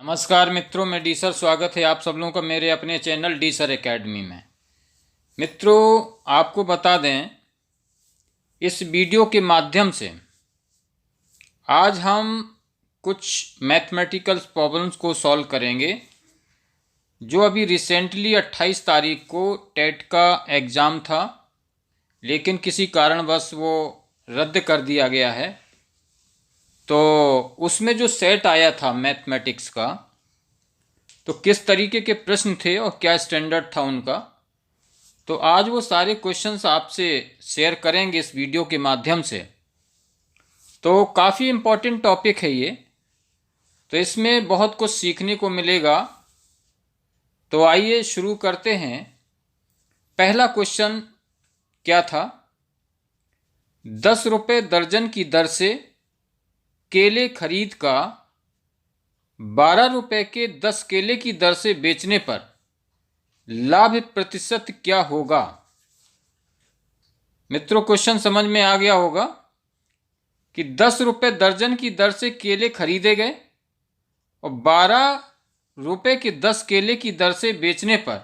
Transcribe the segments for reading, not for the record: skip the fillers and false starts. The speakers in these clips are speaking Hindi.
नमस्कार मित्रों, मैं डी सर। स्वागत है आप सब लोगों का मेरे अपने चैनल डी सर एकेडमी में। मित्रों, आपको बता दें, इस वीडियो के माध्यम से आज हम कुछ मैथमेटिकल प्रॉब्लम्स को सॉल्व करेंगे जो अभी रिसेंटली 28 तारीख को टेट का एग्ज़ाम था, लेकिन किसी कारणवश वो रद्द कर दिया गया है। तो उसमें जो सेट आया था मैथमेटिक्स का, तो किस तरीके के प्रश्न थे और क्या स्टैंडर्ड था उनका, तो आज वो सारे क्वेश्चंस आपसे शेयर करेंगे इस वीडियो के माध्यम से। तो काफ़ी इम्पोर्टेंट टॉपिक है ये, तो इसमें बहुत कुछ सीखने को मिलेगा। तो आइए शुरू करते हैं। पहला क्वेश्चन क्या था? 10 रुपये दर्जन की दर से केले खरीद का 12 रुपये के 10 केले की दर से बेचने पर लाभ प्रतिशत क्या होगा? मित्रों, क्वेश्चन समझ में आ गया होगा कि 10 रुपये दर्जन की दर से केले खरीदे गए और 12 रुपये के 10 केले की दर से बेचने पर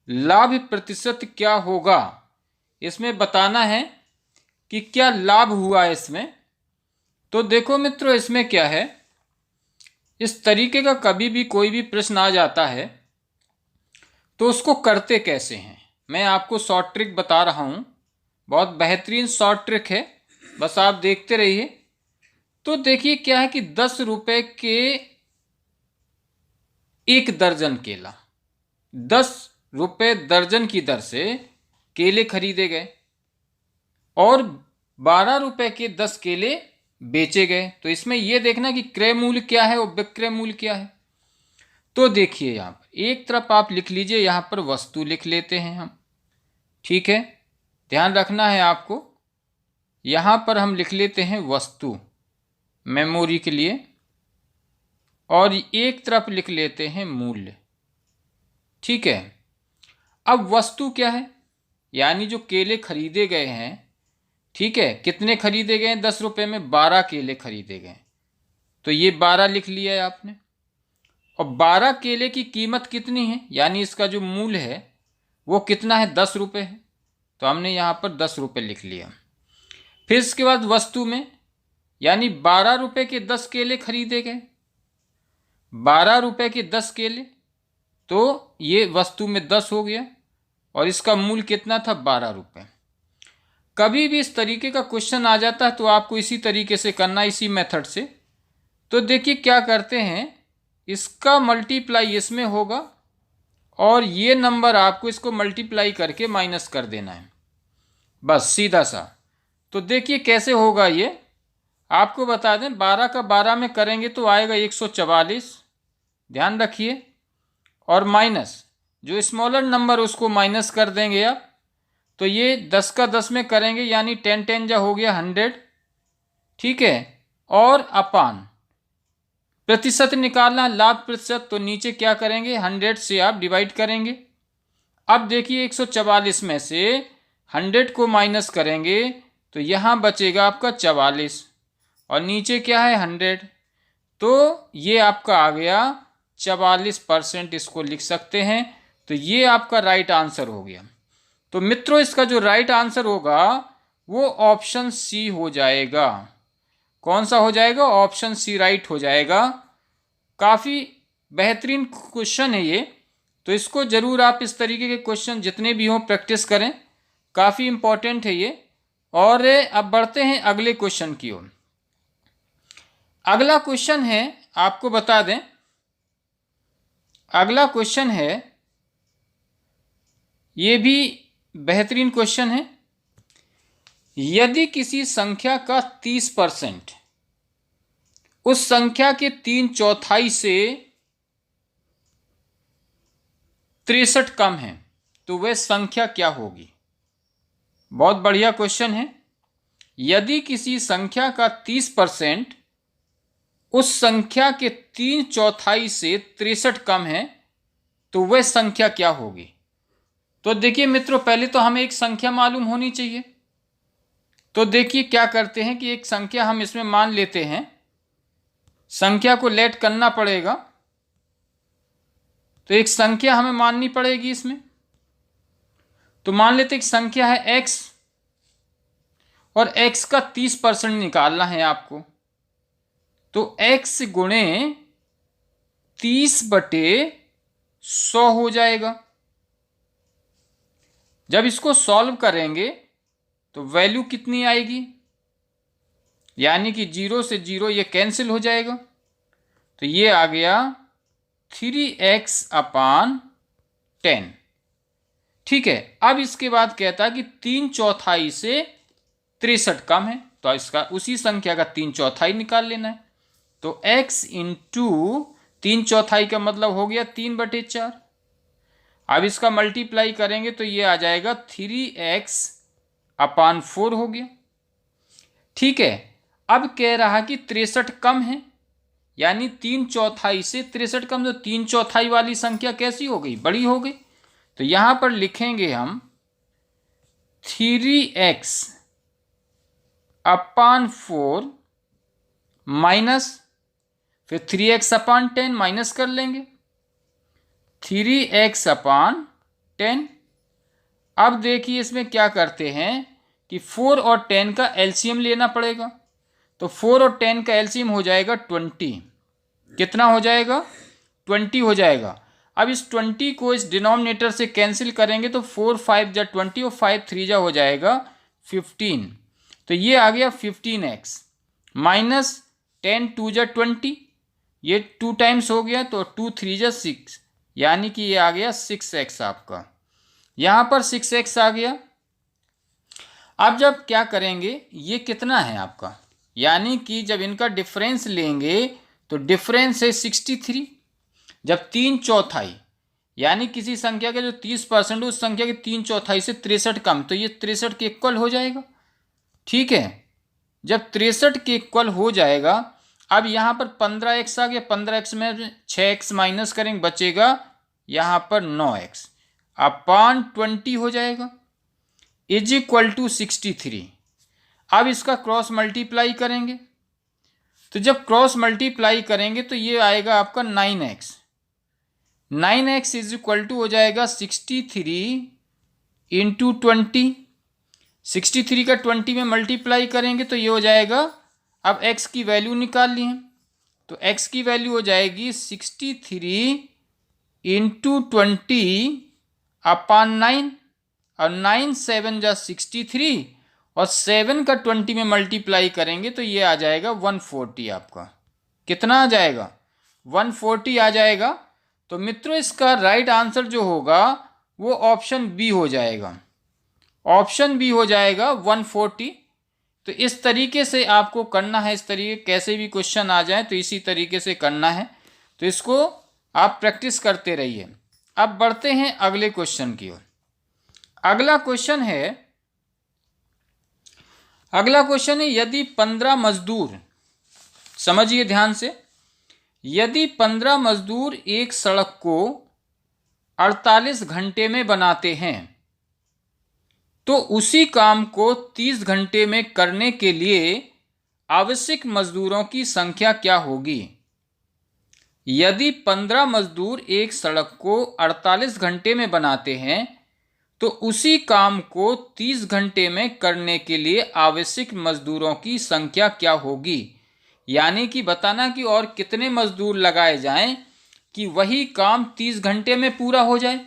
लाभ प्रतिशत क्या होगा। इसमें बताना है कि क्या लाभ हुआ है इसमें। तो देखो मित्रों, इसमें क्या है, इस तरीके का कभी भी कोई भी प्रश्न आ जाता है तो उसको करते कैसे हैं, मैं आपको शॉर्ट ट्रिक बता रहा हूँ। बहुत बेहतरीन शॉर्ट ट्रिक है, बस आप देखते रहिए। तो देखिए क्या है कि 10 रुपये के 1 दर्जन केला, 10 रुपये दर्जन की दर से केले खरीदे गए और 12 रुपये के 10 केले बेचे गए। तो इसमें यह देखना कि क्रय मूल्य क्या है और विक्रय मूल्य क्या है। तो देखिए यहाँ पर एक तरफ आप लिख लीजिए, यहाँ पर वस्तु लिख लेते हैं हम, ठीक है। ध्यान रखना है आपको, यहाँ पर हम लिख लेते हैं वस्तु मेमोरी के लिए, और एक तरफ लिख लेते हैं मूल्य, ठीक है। अब वस्तु क्या है, यानी जो केले खरीदे गए हैं, ठीक है। कितने खरीदे गए? 10 रुपये में 12 केले खरीदे गए, तो ये 12 लिख लिया है आपने। और 12 केले की कीमत कितनी है, यानी इसका जो मूल्य है वो कितना है? 10 रुपये है, तो हमने यहाँ पर 10 रुपये लिख लिया। फिर इसके बाद वस्तु में, यानी 12 रुपये के 10 केले खरीदे गए, 12 रुपये के 10 केले, तो ये वस्तु में 10 हो गया और इसका मूल्य कितना था? 12 रुपये। कभी भी इस तरीके का क्वेश्चन आ जाता है तो आपको इसी तरीके से करना, इसी मेथड से। तो देखिए क्या करते हैं, इसका मल्टीप्लाई इसमें होगा और ये नंबर आपको इसको मल्टीप्लाई करके माइनस कर देना है, बस सीधा सा। तो देखिए कैसे होगा ये, आपको बता दें, 12 का 12 में करेंगे तो आएगा 144, ध्यान रखिए। और माइनस जो स्मॉलर नंबर उसको माइनस कर देंगे आप, तो ये 10 का 10 में करेंगे, यानी 10 10 जा हो गया 100, ठीक है। और अपान प्रतिशत निकालना, लाभ प्रतिशत, तो नीचे क्या करेंगे, 100 से आप डिवाइड करेंगे। अब देखिए 144 में से 100 को माइनस करेंगे तो यहाँ बचेगा आपका 44 और नीचे क्या है 100, तो ये आपका आ गया 44%, इसको लिख सकते हैं। तो ये आपका राइट आंसर हो गया। तो मित्रों, इसका जो राइट आंसर होगा वो ऑप्शन सी हो जाएगा। कौन सा हो जाएगा? ऑप्शन सी राइट हो जाएगा। काफ़ी बेहतरीन क्वेश्चन है ये, तो इसको ज़रूर आप इस तरीके के क्वेश्चन जितने भी हों प्रैक्टिस करें, काफ़ी इम्पोर्टेंट है ये। और अब बढ़ते हैं अगले क्वेश्चन की ओर। अगला क्वेश्चन है, आपको बता दें, अगला क्वेश्चन है, ये भी बेहतरीन क्वेश्चन है। यदि किसी संख्या का 30% उस संख्या के 3/4 से 63 कम है तो वह संख्या क्या होगी? बहुत बढ़िया क्वेश्चन है। यदि किसी संख्या का 30% उस संख्या के 3/4 से 63 कम है तो वह संख्या क्या होगी? तो देखिए मित्रों, पहले तो हमें एक संख्या मालूम होनी चाहिए। तो देखिए क्या करते हैं कि एक संख्या हम इसमें मान लेते हैं, संख्या को लेट करना पड़ेगा। तो एक संख्या हमें माननी पड़ेगी इसमें। तो मान लेते एक संख्या है x और x का 30% निकालना है आपको। तो x गुणे 30/100 हो जाएगा। जब इसको सॉल्व करेंगे तो वैल्यू कितनी आएगी, यानी कि 0 से 0 ये कैंसिल हो जाएगा। तो ये आ गया 3x/10। ठीक है, अब इसके बाद कहता है कि 3/4 से 63 कम है, तो इसका उसी संख्या का 3/4 निकाल लेना है। तो x इंटू 3/4 का मतलब हो गया 3/4। अब इसका मल्टीप्लाई करेंगे तो ये आ जाएगा 3x/4 हो गया। ठीक है, अब कह रहा कि 63 कम है, यानी 3/4 से 63 कम, तो 3/4 वाली संख्या कैसी हो गई, बड़ी हो गई। तो यहां पर लिखेंगे हम 3x/4 माइनस, फिर 3x/10 माइनस कर लेंगे 3x/10। अब देखिए इसमें क्या करते हैं कि 4 और 10 का एलसीएम लेना पड़ेगा। तो 4 और 10 का एलसीएम हो जाएगा 20। कितना हो जाएगा, 20 हो जाएगा। अब इस 20 को इस डिनोमिनेटर से कैंसिल करेंगे तो 4 5 जा 20 और 5 3 जा हो जाएगा 15। तो ये आ गया 15x माइनस 10 2 जा 20, ये 2 टाइम्स हो गया, तो 2 3 जा 6, यानी कि ये आ गया 6x आपका। यहां पर 6x आ गया। अब जब क्या करेंगे, ये कितना है आपका, यानी कि जब इनका डिफरेंस लेंगे तो डिफरेंस है 63। जब 3/4 यानी किसी संख्या का जो 30% उस संख्या के 3/4 से 63 कम, तो ये 63 के इक्वल हो जाएगा। ठीक है, जब 63 के इक्वल हो जाएगा, अब यहाँ पर 15x आ गया, 15x में 6x माइनस करेंगे, बचेगा यहाँ पर 9x अपान 20 हो जाएगा, इज इक्वल टू 63। अब इसका क्रॉस मल्टीप्लाई करेंगे, तो जब क्रॉस मल्टीप्लाई करेंगे तो ये आएगा आपका 9x। 9x is equal to हो जाएगा 63 इंटू 20। 63 का 20 में मल्टीप्लाई करेंगे तो ये हो जाएगा, अब x की वैल्यू निकाल ली है, तो x की वैल्यू हो जाएगी 63 इंटू 20 अपान 9, और 9 7 जा 63, और 7 का 20 में मल्टीप्लाई करेंगे तो ये आ जाएगा 140। आपका कितना आ जाएगा, 140 आ जाएगा। तो मित्रों इसका राइट आंसर जो होगा वो ऑप्शन बी हो जाएगा, ऑप्शन बी हो जाएगा 140। तो इस तरीके से आपको करना है, इस तरीके कैसे भी क्वेश्चन आ जाए तो इसी तरीके से करना है। तो इसको आप प्रैक्टिस करते रहिए। अब बढ़ते हैं अगले क्वेश्चन की ओर। अगला क्वेश्चन है यदि 15 मजदूर, समझिए ध्यान से, यदि 15 मजदूर एक सड़क को 48 घंटे में बनाते हैं तो उसी काम को 30 घंटे में करने के लिए आवश्यक मजदूरों की संख्या क्या होगी। यदि 15 मजदूर एक सड़क को 48 घंटे में बनाते हैं तो उसी काम को 30 घंटे में करने के लिए आवश्यक मजदूरों की संख्या क्या होगी। यानी कि बताना कि और कितने मजदूर लगाए जाएं कि वही काम 30 घंटे में पूरा हो जाए।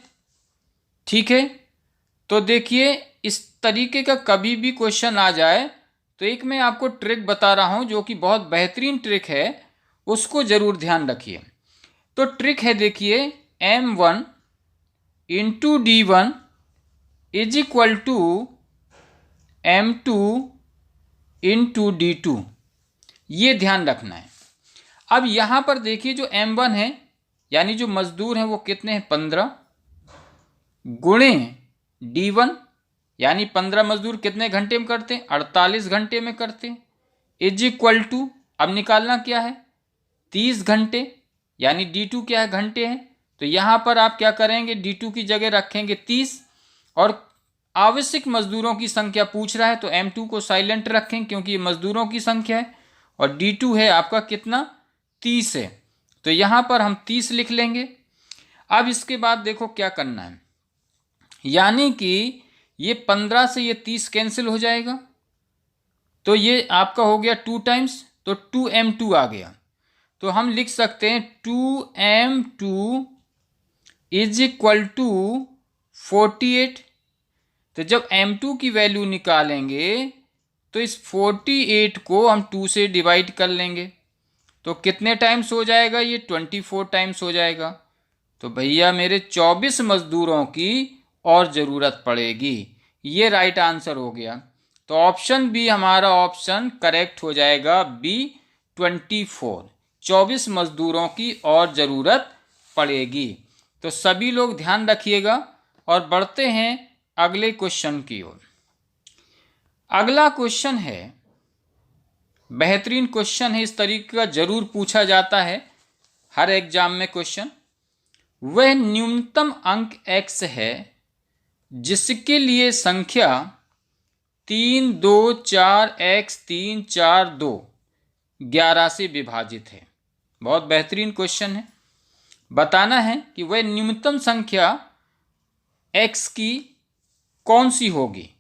ठीक है, तो देखिए इस तरीके का कभी भी क्वेश्चन आ जाए तो एक मैं आपको ट्रिक बता रहा हूं जो कि बहुत बेहतरीन ट्रिक है, उसको जरूर ध्यान रखिए। तो ट्रिक है, देखिए m1 into d1 is equal to m2 into d2, ये ध्यान रखना है। अब यहां पर देखिए जो m1 है यानी जो मजदूर हैं वो कितने हैं, 15, गुणे d1 यानी 15 मजदूर कितने घंटे में करते हैं, 48 घंटे में करते हैं, इज इक्वल टू, अब निकालना क्या है, 30 घंटे, यानी d2 क्या है, घंटे है। तो यहां पर आप क्या करेंगे, d2 की जगह रखेंगे 30, और आवश्यक मजदूरों की संख्या पूछ रहा है तो m2 को साइलेंट रखें क्योंकि ये मजदूरों की संख्या है, और d2 है आपका कितना, 30 है। तो यहां पर हम 30 लिख लेंगे। अब इसके बाद देखो क्या करना है, यानी कि ये 15 से ये 30 कैंसिल हो जाएगा, तो ये आपका हो गया 2 टाइम्स, तो 2m2 आ गया। तो हम लिख सकते हैं 2m2 इज इक्वल टू 48। तो जब m2 की वैल्यू निकालेंगे तो इस 48 को हम 2 से डिवाइड कर लेंगे, तो कितने टाइम्स हो जाएगा, ये 24 टाइम्स हो जाएगा। तो भैया मेरे 24 मजदूरों की और ज़रूरत पड़ेगी, ये राइट आंसर हो गया। तो ऑप्शन बी हमारा ऑप्शन करेक्ट हो जाएगा, बी 24 मजदूरों की और ज़रूरत पड़ेगी। तो सभी लोग ध्यान रखिएगा और बढ़ते हैं अगले क्वेश्चन की ओर। अगला क्वेश्चन है, बेहतरीन क्वेश्चन है, इस तरीके का जरूर पूछा जाता है हर एग्जाम में क्वेश्चन। वह न्यूनतम अंक x है जिसके लिए संख्या 3 2 4 x 3 4 2 11 से विभाजित है। बहुत बेहतरीन क्वेश्चन है। बताना है कि वह न्यूनतम संख्या x की कौन सी होगी,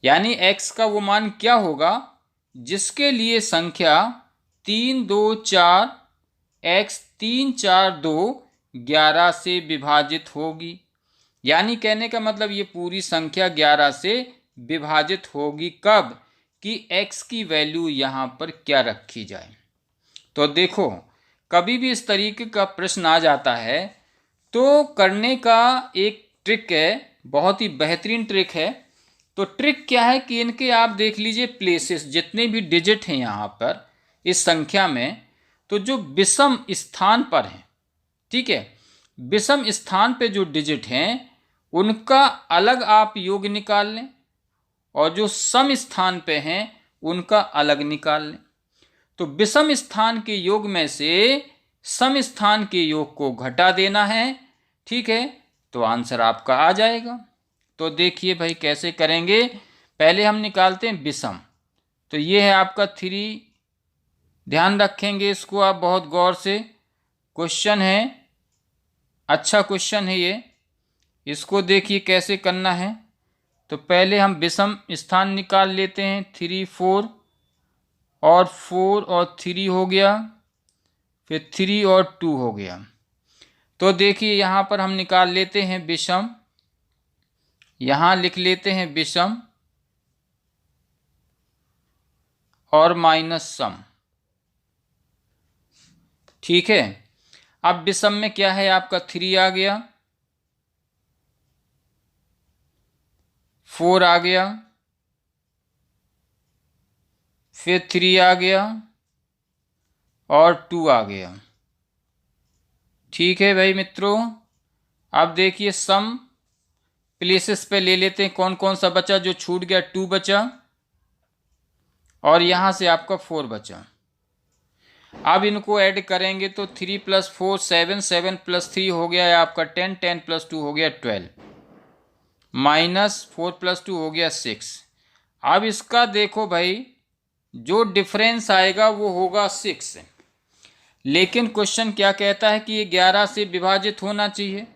यानी x का वो मान क्या होगा जिसके लिए संख्या 3 2 4 x 3 4 2 11 से विभाजित होगी। यानी कहने का मतलब ये पूरी संख्या 11 से विभाजित होगी कब, कि x की वैल्यू यहाँ पर क्या रखी जाए। तो देखो कभी भी इस तरीके का प्रश्न आ जाता है तो करने का एक ट्रिक है, बहुत ही बेहतरीन ट्रिक है। तो ट्रिक क्या है कि इनके आप देख लीजिए प्लेसेस, जितने भी डिजिट हैं यहाँ पर इस संख्या में, तो जो विषम स्थान पर हैं, ठीक है, विषम स्थान पे जो डिजिट हैं उनका अलग आप योग निकाल लें और जो सम स्थान पे हैं उनका अलग निकाल लें। तो विषम स्थान के योग में से सम स्थान के योग को घटा देना है, ठीक है, तो आंसर आपका आ जाएगा। तो देखिए भाई कैसे करेंगे, पहले हम निकालते हैं विषम। तो ये है आपका 3, ध्यान रखेंगे इसको आप बहुत गौर से, क्वेश्चन है, अच्छा क्वेश्चन है ये, इसको देखिए कैसे करना है। तो पहले हम विषम स्थान निकाल लेते हैं, 3 4 और 4 और 3 हो गया, फिर 3 और 2 हो गया। तो देखिए यहाँ पर हम निकाल लेते हैं विषम, यहाँ लिख लेते हैं विषम और माइनस सम, ठीक है। अब विषम में क्या है आपका 3 आ गया, 4 आ गया, फिर 3 आ गया और 2 आ गया, ठीक है भाई मित्रों। अब देखिए सम प्लेसेस पे ले लेते हैं, कौन कौन सा बचा, जो छूट गया 2 बचा और यहाँ से आपका 4 बचा। अब इनको ऐड करेंगे तो 3 + 4 7, 7 + 3 हो गया है आपका 10, 10 + 2 हो गया 12, -4 + 2 हो गया 6। अब इसका देखो भाई जो डिफरेंस आएगा वो होगा 6, लेकिन क्वेश्चन क्या कहता है कि ये 11 से विभाजित होना चाहिए।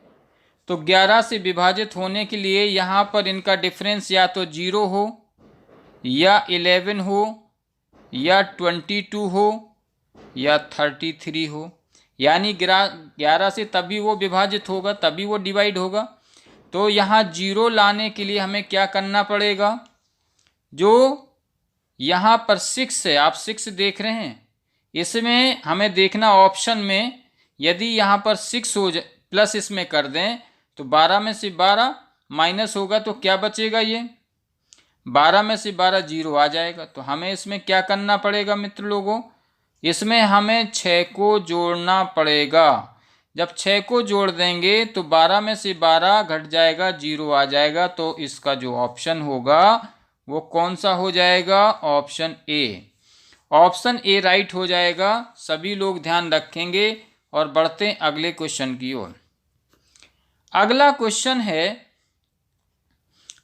तो 11 से विभाजित होने के लिए यहाँ पर इनका डिफरेंस या तो 0 हो या 11 हो या 22 हो या 33 हो, यानी 11 से तभी वो विभाजित होगा, तभी वो डिवाइड होगा। तो यहाँ 0 लाने के लिए हमें क्या करना पड़ेगा, जो यहाँ पर 6 है, आप 6 देख रहे हैं, इसमें हमें देखना ऑप्शन में, यदि यहाँ पर 6 हो जाए प्लस इसमें कर दें तो 12 में से 12 माइनस होगा तो क्या बचेगा, ये 12 में से 12 0 आ जाएगा। तो हमें इसमें क्या करना पड़ेगा मित्र लोगों, इसमें हमें 6 को जोड़ना पड़ेगा। जब 6 को जोड़ देंगे तो 12 में से 12 घट जाएगा, 0 आ जाएगा। तो इसका जो ऑप्शन होगा वो कौन सा हो जाएगा, option A. Option A right हो जाएगा, सभी लोग ध्यान रखेंगे। और बढ़ते हैं अगले क्वेश्चन की ओर। अगला क्वेश्चन है,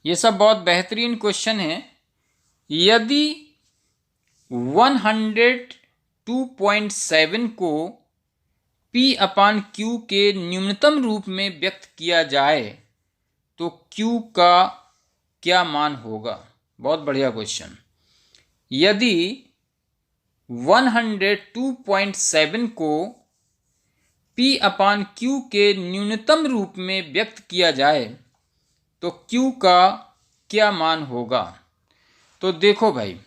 ये सब बहुत बेहतरीन क्वेश्चन है। यदि 102.7 को P अपान Q के न्यूनतम रूप में व्यक्त किया जाए तो Q का क्या मान होगा। बहुत बढ़िया क्वेश्चन। यदि 102.7 को P अपान Q के न्यूनतम रूप में व्यक्त किया जाए तो Q का क्या मान होगा। तो देखो भाई,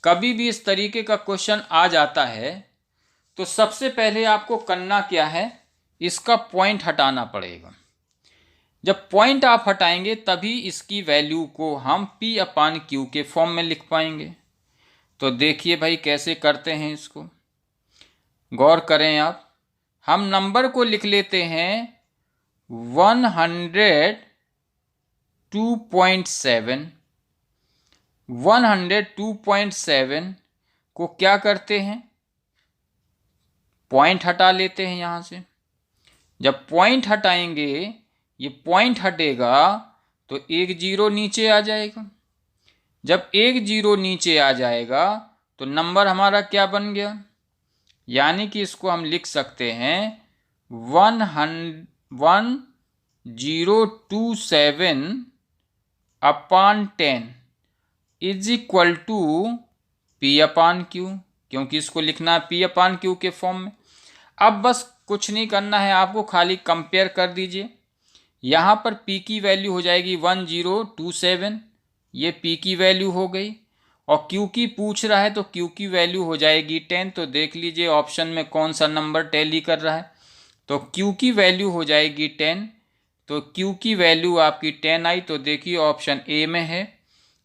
कभी भी इस तरीके का क्वेश्चन आ जाता है तो सबसे पहले आपको करना क्या है, इसका पॉइंट हटाना पड़ेगा। जब पॉइंट आप हटाएंगे तभी इसकी वैल्यू को हम P अपान Q के फॉर्म में लिख पाएंगे। तो देखिए भाई कैसे करते हैं इसको, गौर करें आप। हम नंबर को लिख लेते हैं 102.7। 102.7 को क्या करते हैं, पॉइंट हटा लेते हैं यहाँ से। जब पॉइंट हटाएंगे, ये पॉइंट हटेगा तो एक जीरो नीचे आ जाएगा। जब एक जीरो नीचे आ जाएगा तो नंबर हमारा क्या बन गया, यानी कि इसको हम लिख सकते हैं 1027 upon 10 is equal to P upon Q, क्योंकि इसको लिखना है P अपान Q के फॉर्म में। अब बस कुछ नहीं करना है आपको, खाली कंपेयर कर दीजिए। यहाँ पर P की वैल्यू हो जाएगी 1027, ये P की वैल्यू हो गई, और Q की पूछ रहा है तो Q की वैल्यू हो जाएगी 10। तो देख लीजिए ऑप्शन में कौन सा नंबर टैली कर रहा है, तो Q की वैल्यू हो जाएगी 10। तो Q की वैल्यू आपकी 10 आई, तो देखिए ऑप्शन ए में है,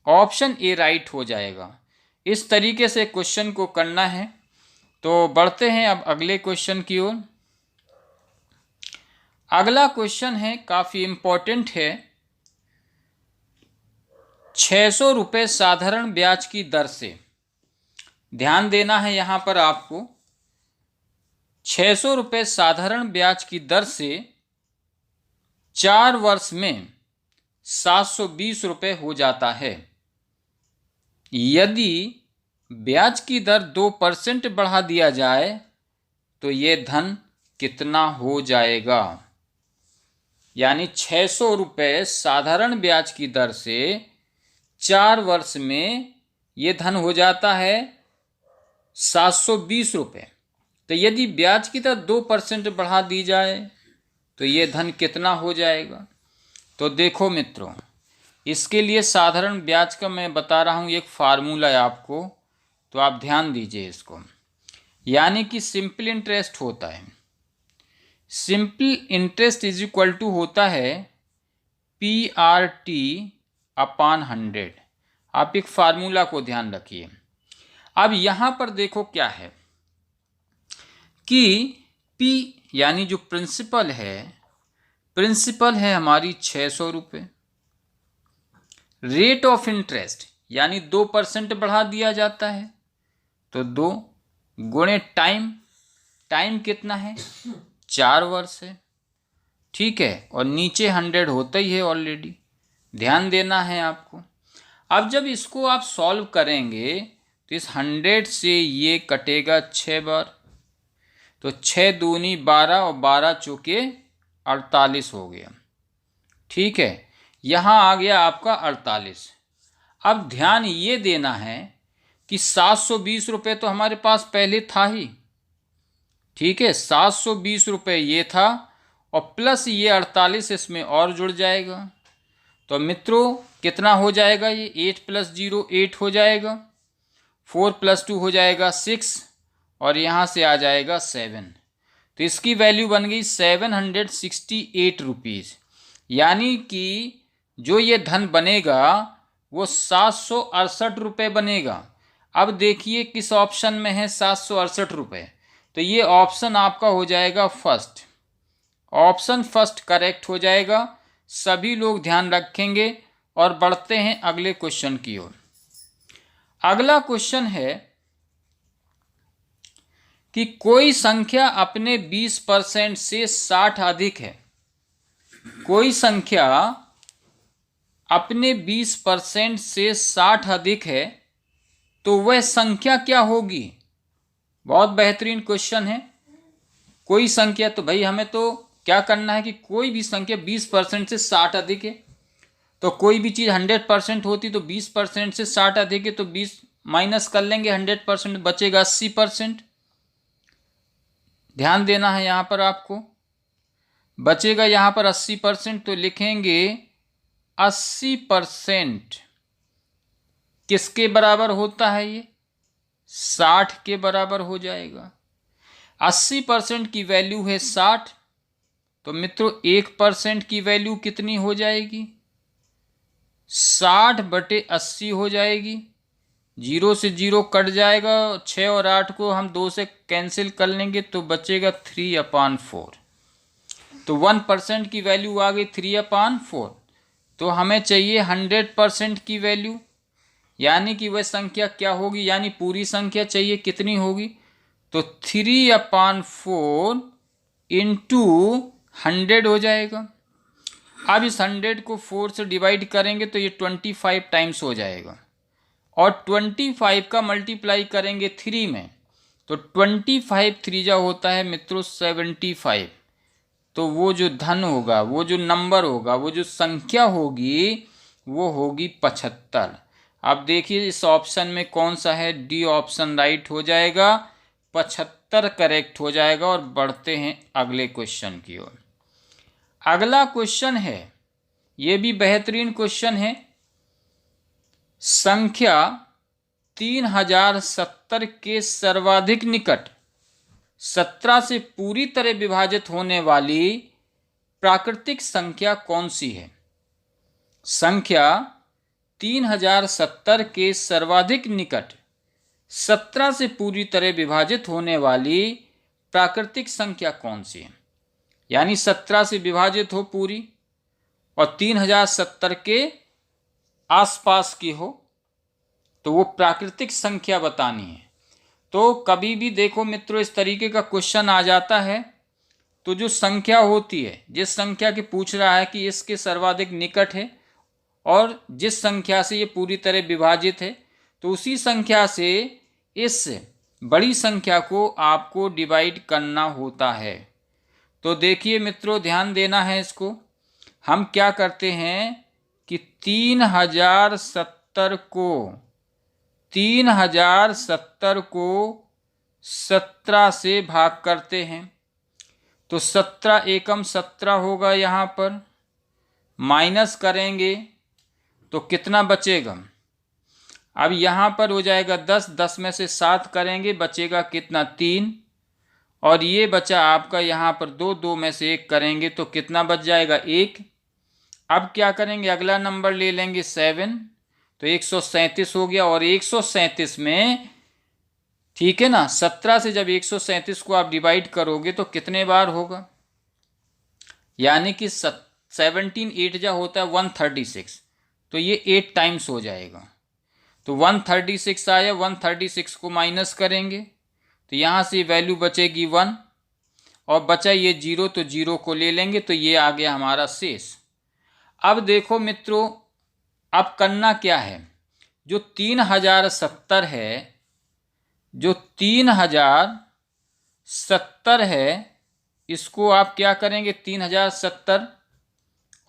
ऑप्शन ए राइट हो जाएगा। इस तरीके से क्वेश्चन को करना है। तो बढ़ते हैं अब अगले क्वेश्चन की ओर। अगला क्वेश्चन है, काफ़ी इम्पोर्टेंट है। 600 रुपये साधारण ब्याज की दर से, ध्यान देना है यहाँ पर आपको, 600 रुपये साधारण ब्याज की दर से 4 वर्ष में 720 रुपये हो जाता है। यदि ब्याज की दर 2% बढ़ा दिया जाए तो ये धन कितना हो जाएगा। यानी 600 रुपये साधारण ब्याज की दर से 4 वर्ष में ये धन हो जाता है 720 रुपये। तो यदि ब्याज की दर 2% बढ़ा दी जाए तो ये धन कितना हो जाएगा। तो देखो मित्रों, इसके लिए साधारण ब्याज का मैं बता रहा हूँ एक फार्मूला है आपको, तो आप ध्यान दीजिए इसको। यानी कि सिंपल इंटरेस्ट होता है, simple interest is equal to होता है PRT अपान 100। आप एक फार्मूला को ध्यान रखिए। अब यहाँ पर देखो क्या है कि P यानी जो प्रिंसिपल है हमारी 600 रुपये। रेट ऑफ इंटरेस्ट यानी 2% बढ़ा दिया जाता है, तो 2 गुणे टाइम कितना है, 4 वर्ष है, ठीक है, और नीचे 100 होता ही है ऑलरेडी, ध्यान देना है आपको। अब जब इसको आप सॉल्व करेंगे तो इस 100 से ये कटेगा 6 बार, तो 6 दूनी 12 और 12 चौके 48 हो गया, ठीक है। यहाँ आ गया आपका 48। अब ध्यान ये देना है कि 720 रुपये तो हमारे पास पहले था ही, ठीक है, 720 रुपये ये था और प्लस ये 48 इसमें और जुड़ जाएगा। तो मित्रों कितना हो जाएगा, ये 8 + 0 8 हो जाएगा, 4 + 2 हो जाएगा 6, और यहाँ से आ जाएगा 7। तो इसकी वैल्यू बन गई 768 रुपीज़। यानी कि जो ये धन बनेगा वो 768 रुपये बनेगा। अब देखिए किस ऑप्शन में है 768 रुपये, तो ये ऑप्शन आपका हो जाएगा फर्स्ट, ऑप्शन फर्स्ट करेक्ट हो जाएगा। सभी लोग ध्यान रखेंगे। और बढ़ते हैं अगले क्वेश्चन की ओर। अगला क्वेश्चन है कि कोई संख्या अपने 20% से 60 अधिक है। कोई संख्या अपने 20% से 60 अधिक है तो वह संख्या क्या होगी। बहुत बेहतरीन क्वेश्चन है। कोई संख्या, तो भाई हमें तो क्या करना है कि कोई भी संख्या 20% से 60 अधिक है, तो कोई भी चीज़ 100% होती तो 20% से 60 अधिक है, तो 20 माइनस कर लेंगे 100%, बचेगा 80%। ध्यान देना है यहाँ पर आपको, बचेगा यहाँ पर 80%, तो लिखेंगे 80% किसके बराबर होता है, ये 60 के बराबर हो जाएगा। 80% की वैल्यू है 60, तो मित्रों 1% की वैल्यू कितनी हो जाएगी, 60/80 हो जाएगी। 0 से 0 कट जाएगा, 6 और 8 को हम 2 से कैंसिल कर लेंगे तो बचेगा 3/4। तो 1% की वैल्यू आ गई 3/4। तो हमें चाहिए 100% की वैल्यू, यानी कि वह संख्या क्या होगी, यानी पूरी संख्या चाहिए, कितनी होगी, तो 3/4 इंटू 100 हो जाएगा। अब इस 100 को 4 से डिवाइड करेंगे तो ये 25 टाइम्स हो जाएगा, और 25 का मल्टीप्लाई करेंगे 3 में, तो 25 3 होता है मित्रों 75। तो वो जो धन होगा, वो जो नंबर होगा, वो जो संख्या होगी, वो होगी 75। अब देखिए इस ऑप्शन में कौन सा है, डी ऑप्शन राइट हो जाएगा, 75 करेक्ट हो जाएगा। और बढ़ते हैं अगले क्वेश्चन की ओर। अगला क्वेश्चन है, ये भी बेहतरीन क्वेश्चन है। संख्या 3070 के सर्वाधिक निकट 17 से पूरी तरह विभाजित होने वाली प्राकृतिक संख्या कौन सी है। संख्या 3070 के सर्वाधिक निकट 17 से पूरी तरह विभाजित होने वाली प्राकृतिक संख्या कौन सी है, यानी 17 से विभाजित हो पूरी और 3070 के आसपास की हो, तो वो प्राकृतिक संख्या बतानी है। तो कभी भी देखो मित्रों इस तरीके का क्वेश्चन आ जाता है, तो जो संख्या होती है, जिस संख्या के पूछ रहा है कि इसके सर्वाधिक निकट है और जिस संख्या से ये पूरी तरह विभाजित है, तो उसी संख्या से इस बड़ी संख्या को आपको डिवाइड करना होता है। तो देखिए मित्रों ध्यान देना है इसको, हम क्या करते हैं कि 3070 को 17 से भाग करते हैं, तो 17 एकम 17 होगा, यहाँ पर माइनस करेंगे तो कितना बचेगा, अब यहाँ पर हो जाएगा 10, 10 में से 7 करेंगे बचेगा कितना 3, और ये बचा आपका यहाँ पर 2, 2 में से 1 करेंगे तो कितना बच जाएगा 1। अब क्या करेंगे, अगला नंबर ले लेंगे 7, तो 137 हो गया, और 137 में ठीक है ना, 17 से जब 137 को आप डिवाइड करोगे तो कितने बार होगा, यानी कि 17 8 जा होता है 136, तो ये 8 टाइम्स हो जाएगा। तो 136 आया, 136 को माइनस करेंगे तो यहाँ से वैल्यू बचेगी 1, और बचा ये 0, तो 0 को ले लेंगे तो ये आ गया हमारा शेष। अब देखो मित्रों, अब करना क्या है, जो 3070 है, जो 3070 है, इसको आप क्या करेंगे 3070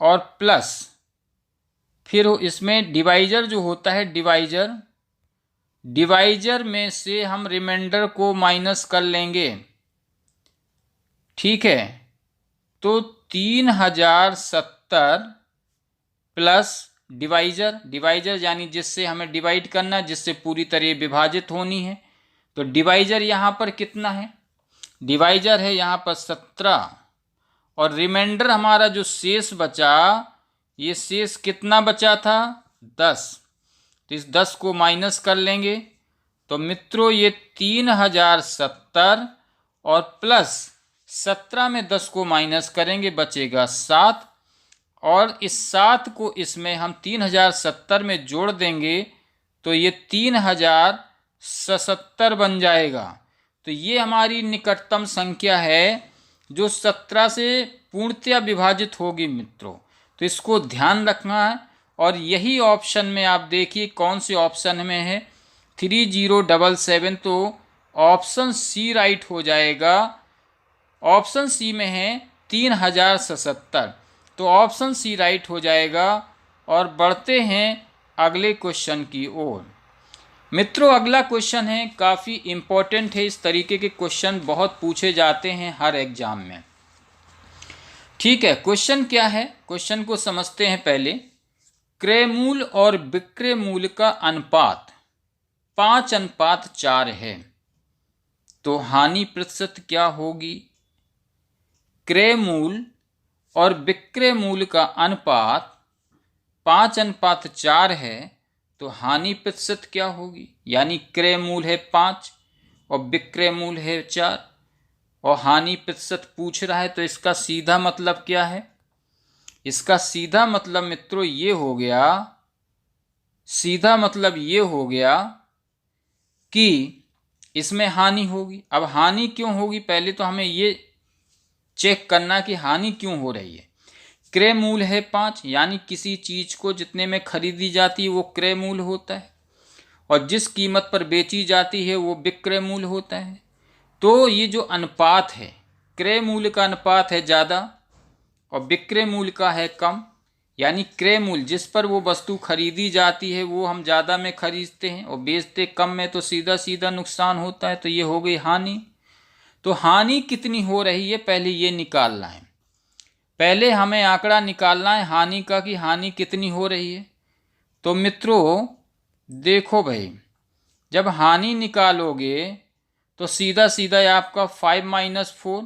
और प्लस, फिर इसमें डिवाइजर जो होता है, डिवाइजर में से हम रिमाइंडर को माइनस कर लेंगे, ठीक है। तो 3070 प्लस डिवाइजर यानी जिससे हमें डिवाइड करना है, जिससे पूरी तरह विभाजित होनी है, तो डिवाइजर यहाँ पर कितना है, डिवाइजर है यहाँ पर 17, और रिमाइंडर हमारा जो शेष बचा, ये शेष कितना बचा था 10, तो इस 10 को माइनस कर लेंगे तो मित्रों ये 3070 और प्लस 17 में 10 को माइनस करेंगे बचेगा 7, और इस 7 को इसमें हम 3070 में जोड़ देंगे तो ये 3077 बन जाएगा। तो ये हमारी निकटतम संख्या है जो 17 से पूर्णतया विभाजित होगी मित्रों, तो इसको ध्यान रखना है। और यही ऑप्शन में आप देखिए कौन से ऑप्शन में है 3077, तो ऑप्शन सी राइट हो जाएगा ऑप्शन सी में है 3077। तो ऑप्शन सी राइट हो जाएगा। और बढ़ते हैं अगले क्वेश्चन की ओर। मित्रों, अगला क्वेश्चन है काफ़ी इम्पोर्टेंट है। इस तरीके के क्वेश्चन बहुत पूछे जाते हैं हर एग्जाम में। ठीक है, क्वेश्चन क्या है, क्वेश्चन को समझते हैं पहले। क्रय मूल्य और विक्रय मूल्य का अनुपात 5:4 है, तो हानि प्रतिशत क्या होगी? क्रय मूल्य और विक्रय मूल्य का अनुपात 5:4 है, तो हानि प्रतिशत क्या होगी? यानी क्रय मूल्य है 5 और विक्रय मूल्य है 4 और हानि प्रतिशत पूछ रहा है, तो इसका सीधा मतलब क्या है? इसका सीधा मतलब मित्रों ये हो गया, सीधा मतलब ये हो गया कि इसमें हानि होगी। अब हानि क्यों होगी, पहले तो हमें ये चेक करना कि हानि क्यों हो रही है। क्रय मूल्य है 5, यानी किसी चीज को जितने में खरीदी जाती है वो क्रय मूल्य होता है, और जिस कीमत पर बेची जाती है वो विक्रय मूल्य होता है। तो ये जो अनुपात है, क्रय मूल्य का अनुपात है ज़्यादा और विक्रय मूल्य का है कम, यानी क्रय मूल्य जिस पर वो वस्तु खरीदी जाती है वो हम ज़्यादा में खरीदते हैं और बेचते कम में, तो सीधा सीधा नुकसान होता है। तो ये हो गई हानि। तो हानि कितनी हो रही है पहले ये निकालना है। पहले हमें आंकड़ा निकालना है हानि का कि हानि कितनी हो रही है। तो मित्रों देखो भाई, जब हानि निकालोगे तो सीधा सीधा आपका 5 - 4,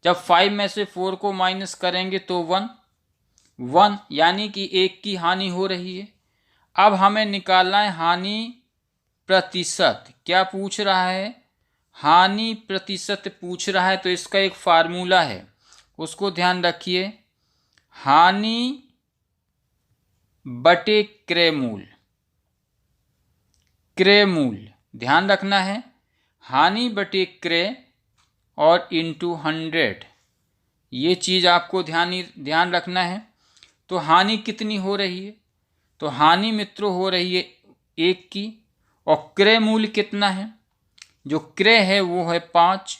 जब 5 में से 4 को माइनस करेंगे तो 1, यानी कि 1 की हानि हो रही है। अब हमें निकालना है हानि प्रतिशत। क्या पूछ रहा है? हानि प्रतिशत पूछ रहा है। तो इसका एक फार्मूला है, उसको ध्यान रखिए। हानि बटे क्रय मूल्य, क्रय मूल्य ध्यान रखना है। हानि बटे क्रय और इंटू 100, ये चीज़ आपको ध्यान रखना है। तो हानि कितनी हो रही है? तो हानि मित्रों हो रही है 1 की, और क्रय मूल्य कितना है? जो क्रय है वो है 5,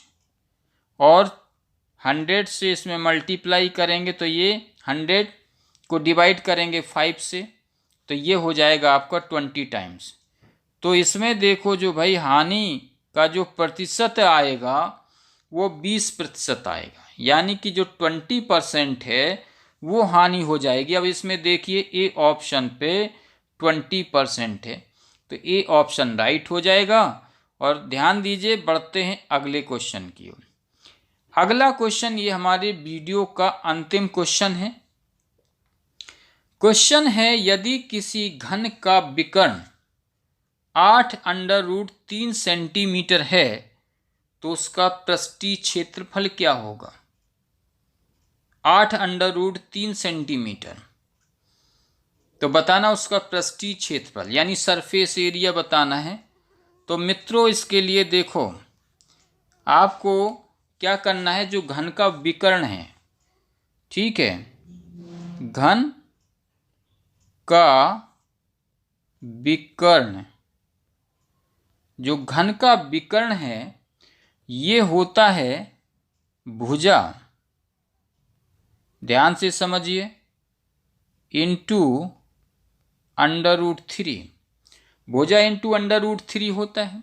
और 100 से इसमें मल्टीप्लाई करेंगे तो ये 100 को डिवाइड करेंगे 5 से, तो ये हो जाएगा आपका 20 टाइम्स। तो इसमें देखो जो भाई हानि का जो प्रतिशत आएगा वो 20% आएगा, यानी कि जो 20% है वो हानि हो जाएगी। अब इसमें देखिए ए ऑप्शन पे 20% है, तो ए ऑप्शन राइट हो जाएगा। और ध्यान दीजिए, बढ़ते हैं अगले क्वेश्चन की ओर। अगला क्वेश्चन ये हमारे वीडियो का अंतिम क्वेश्चन है। क्वेश्चन है, यदि किसी घन का विकर्ण 8√3 सेंटीमीटर है तो उसका पृष्ठीय क्षेत्रफल क्या होगा? 8√3 सेंटीमीटर, तो बताना उसका पृष्ठीय क्षेत्रफल यानी सरफेस एरिया बताना है। तो मित्रों इसके लिए देखो, आपको क्या करना है, जो घन का विकर्ण है, ठीक है, घन का विकर्ण, जो घन का विकर्ण है ये होता है भुजा, ध्यान से समझिए, इंटू √3, भुजा इंटू √3 होता है।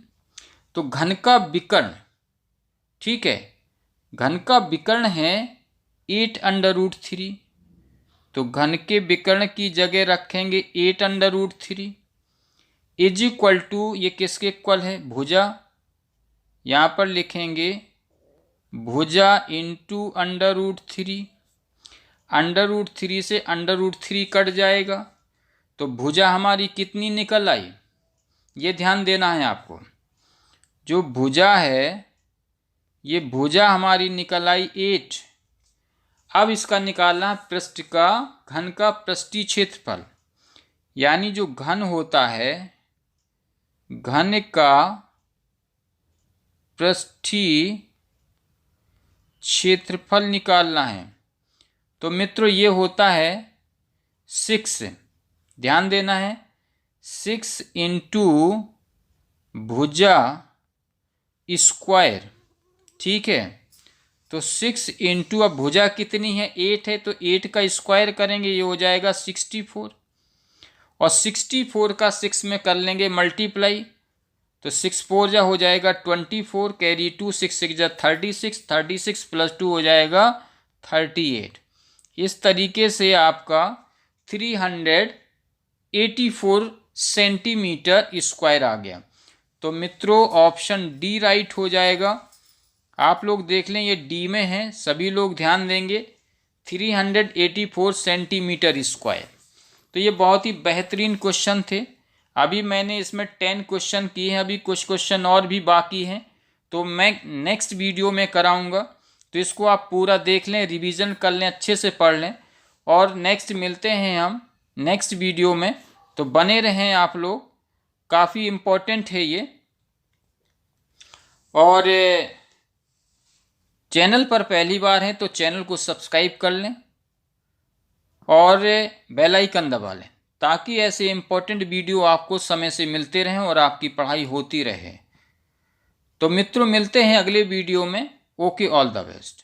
तो घन का विकर्ण, ठीक है, घन का विकर्ण है 8√3, तो घन के विकर्ण की जगह रखेंगे 8√3 इज इक्वल टू, ये किसके इक्वल है? भुजा। यहाँ पर लिखेंगे भुजा इंटू √3, √3 से √3 कट जाएगा, तो भुजा हमारी कितनी निकल आई? ये ध्यान देना है आपको। जो भुजा है ये भुजा हमारी निकल आई 8। अब इसका निकालना पृष्ठ का, घन का पृष्ठीय क्षेत्रफल, यानी जो घन होता है, घन का पृष्ठीय क्षेत्रफल निकालना है। तो मित्रों ये होता है 6, ध्यान देना है, 6 इंटू भुजा स्क्वायर, ठीक है। तो 6 इंटू, अब भुजा कितनी है 8 है, तो 8 का स्क्वायर करेंगे, ये हो जाएगा 64, और 64 का 6 में कर लेंगे मल्टीप्लाई, तो 6 4 जा हो जाएगा 24, कैरी 2, 6 6 जा 36, 36 प्लस 2 हो जाएगा 38। इस तरीके से आपका 384 सेंटीमीटर स्क्वायर आ गया। तो मित्रों ऑप्शन डी राइट हो जाएगा। आप लोग देख लें ये डी में है, सभी लोग ध्यान देंगे, 384 सेंटीमीटर स्क्वायर। तो ये बहुत ही बेहतरीन क्वेश्चन थे। अभी मैंने इसमें 10 क्वेश्चन किए हैं, अभी कुछ क्वेश्चन और भी बाकी हैं, तो मैं नेक्स्ट वीडियो में कराऊंगा। तो इसको आप पूरा देख लें, रिवीजन कर लें, अच्छे से पढ़ लें, और नेक्स्ट मिलते हैं हम नेक्स्ट वीडियो में। तो बने रहें आप लोग, काफ़ी इम्पोर्टेंट है ये। और चैनल पर पहली बार हैं तो चैनल को सब्सक्राइब कर लें और बेल आइकन दबा लें, ताकि ऐसे इम्पोर्टेंट वीडियो आपको समय से मिलते रहें और आपकी पढ़ाई होती रहे। तो मित्रों मिलते हैं अगले वीडियो में। Okay, all the best.